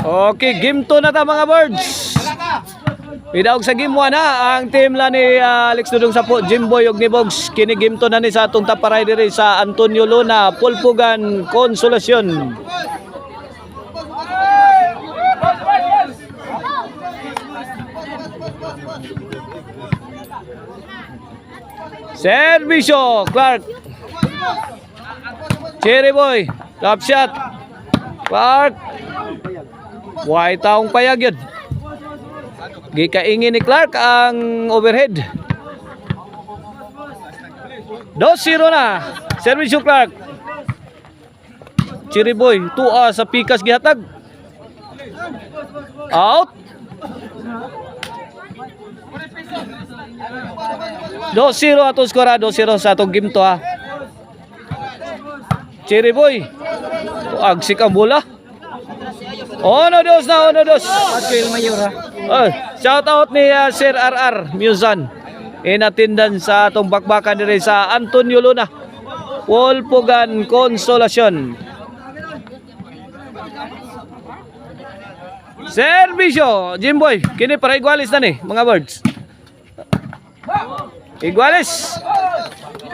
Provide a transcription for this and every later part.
Okay, game 2 na ta mga birds. Pidawag sa game 1 ha, ang team la ni Alex Dudong Sapo, Jimboy ug ni Bogs. Kini game 2 na ni sa atong taparay diri sa Antonio Luna, Pulpugan, Consolacion. Servisyo, Clark. Cherry Boy, top shot. Clark. Way taong payag yun. Gikaingin ni Clark ang overhead. 2-0 na. Servisyo Clark. Cherry Boy, tua sa pikas gihatag. Out. 2-0 ato skora, 2-0 sa atong game to ha. Cherry Boy. Agsik ang bola. Ono dos. Shout out ni Sir RR Musan. In attendance sa atong bakbakan diri sa Antonio Luna, Pulpugan, Consolacion. Servisyo, Jimboy. Kini para igualis na ni mga birds. Igualis.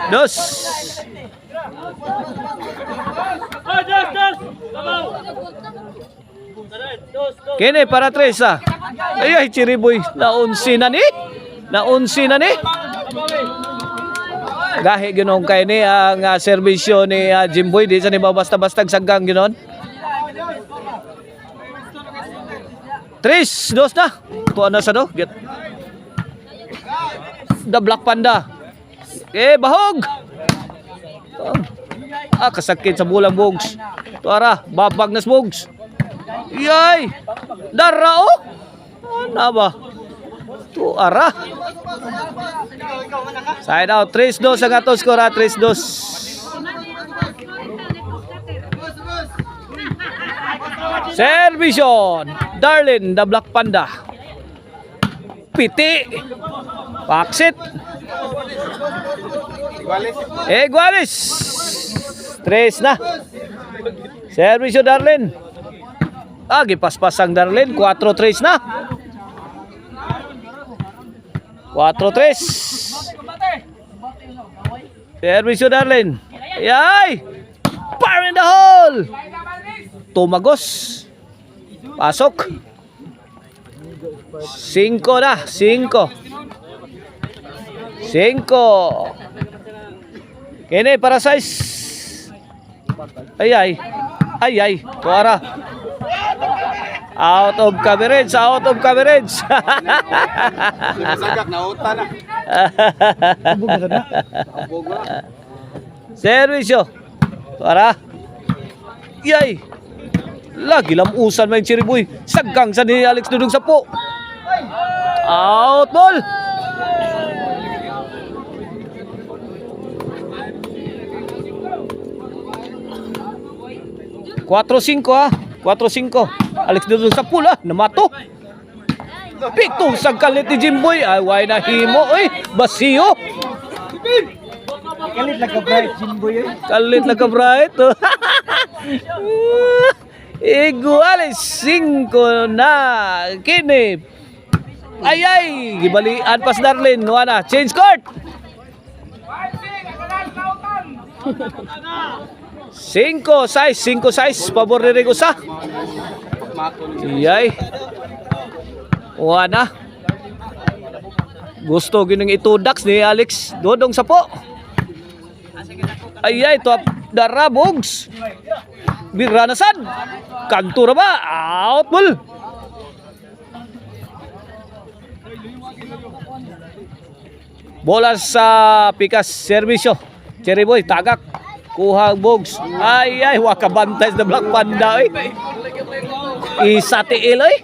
2. Kini para 3 ha. Ay, Cherry Boy, naunsi na ni. Gahi ginong kay ni ang serbisyo ni Jimboy, di sa ni basta-basta saggang ginon. 3-2 na. Tuan na sa do. Get. The Black Panda. Bahog. Kasakit sa bulang Bogs. Tuara, babag nas Bogs. Yay! Darao! Ano ba? Tuara. Side out. 3-2 sa gato skora. 3-2. Servisyon. Darlin, the Black Panda. Piti. Paksit. Igualis. 3 na. Servisyo Darlin. Gipas-pasang Darlin. 4-3 na. 4-3. Servisyo Darlin. Yay! Fire in the hole. Tumagos. Pasok. 5 na. 5. Kini para size. Ay. Tuara. Out of coverage. Sagak na uta na. Servisyo. Tuara. Yay. Lagi lamusan may Cherry Boy. Saggang sa ni Alex Dudong Sapo. Out ball. Kuatro 5 ha. 4-5. Alex Dudong Sapo la. Namato. Pito sa kalit ni Jimboy. Ay, why na himo. Oy, basiyo. Kalit lang ka-bright, Jimboy. Kalit lang ka-bright. Igualis 5 na. Kini. Ay. Gibalian pas Darlin. Nuana. Change court. 5-6. Pabor ni Regusa. Iyay. Nuana. Gusto ginang itudax ni Alex Dudong Sapo. Ay, to Darabogs. Biranasan. Kantura ba? Out ball. Bola sa pikas servisyo. Cherry Boy tagak. Kuha Bogs. Ay, wakabantay sa Black Panda. Isa tiil oy.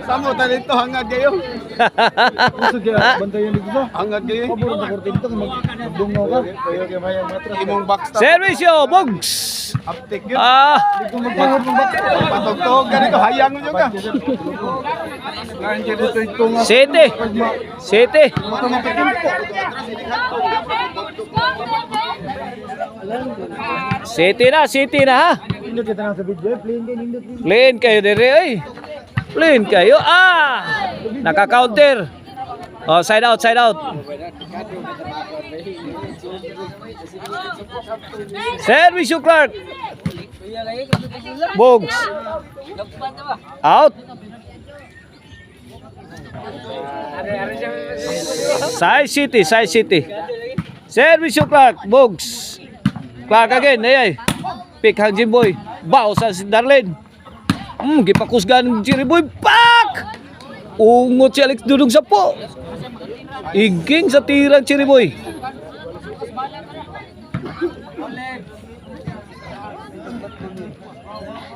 Samo ta dito hangad kayo. Gusto kaya bantayan dito. Hangad kayo. Pabor na korte dito magdungaw ka. Kayo kay mayang matras. Imong backstab. Servisyo Bogs. Uptick yun. Dito magpahod ng backstab. Patugtog ganito hayang mo ka. Kain kay dito ito nga. Sete. City na ha. Nindot kita lang sa video. Plain din, nindot. Clean kayo dire ay. Clean kayo. Naka-counter. Oh, side out, side out. Service you, Clark. Bogs. Out. Side City, Side City. Service you, Clark. Bogs. Clark again. Ay. Pick hang Jimboy. Bow sa si Darlene. Gipakusgan si Jimboy. Pak! Ungot si Alex Dudong sa po. Iging sa tirang Chiriboy.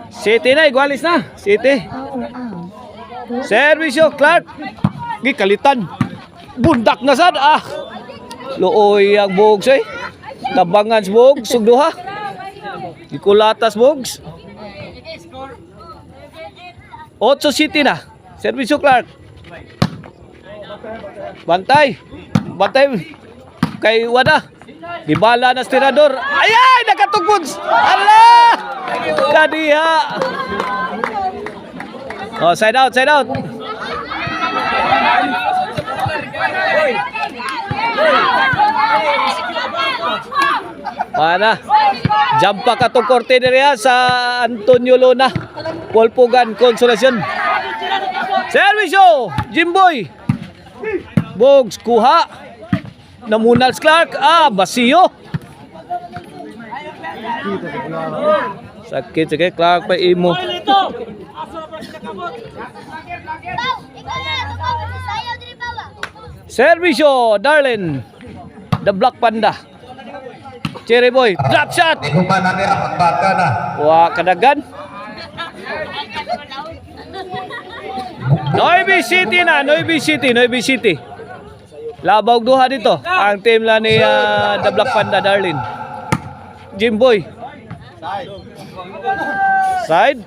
City na, igualis na. City. Servisyo, Clark. Gikalitan. Bundak na sad. Looy ang Bogs eh. Tabangan si Bogs. Sugduha. Ikulatas Bogs. 8 City na. Servisyo, Clark. Bantay. Bantay. Kay Wada. Gibala na stirador. Ayay! Nakatugod! Allah! Kadiha! Oh, side out, side out. Mana? Jampa ka itong korte nila sa Antonio Luna. Polpugan, Consolacion. Servisyo! Jimboy! Bogs, kuha. Namunals Clark. Basiyo. Sakit sige Clark pa imo. Servisyo, Darlene. The Black Panda. Cherry Boy, drop shot. Wah, kadagan. Noibi City na, Noibi City, Noibi City. Labaw duha dito. Ang team la ni The Black Panda, Darlene. Jimboy. Side.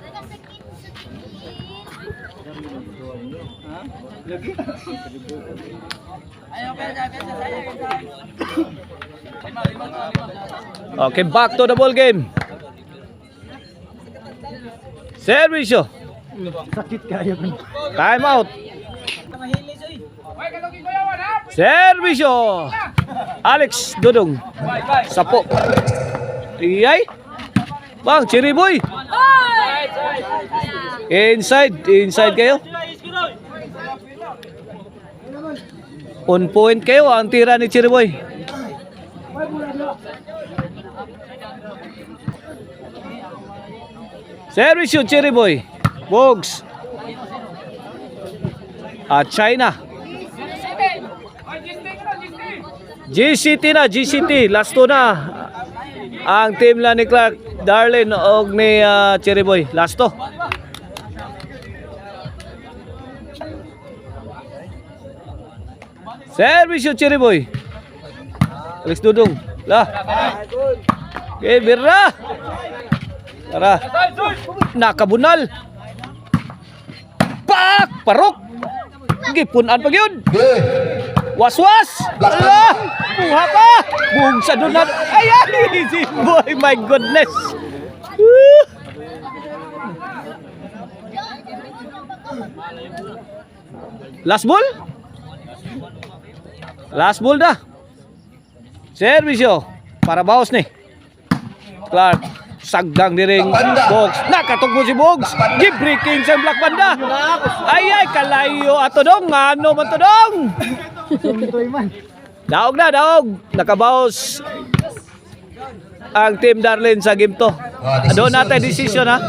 Okay, back to the ball game. Servisyo. Sakit kaya ko. Time out. Servisyo. Alex Dudong. Sapo. Iyay. Bang, Chiriboy. Inside. Inside kayo. On point kayo ang tira ni Chiriboy. Servisyo, Chiriboy. Bogs. China. GCT na, GCT. Last two na. Ang team lang ni Clark, Darlene og ni Chiriboy. Last two. Servisyo, Chiriboy. Alex Dudong. Lah. Okay, birra. Tara. Nakabunal. Pak! Parok! Gipunan pa yun. Was-was! Allah! Buha ka! Buhog sa dunat. Ay, Jimboy! My goodness! Last ball? Last ball na. Servisyo. Para bawas ni Clark. Sagdang diring Bogs. Nakatugmo si Bogs. Gi-breaking sa Black Panda. Ay, kalayo ato dong. Ano man to dong? Daog na, daog. Nakabawas ang team Darlene sa game to. Doon natin decision ha.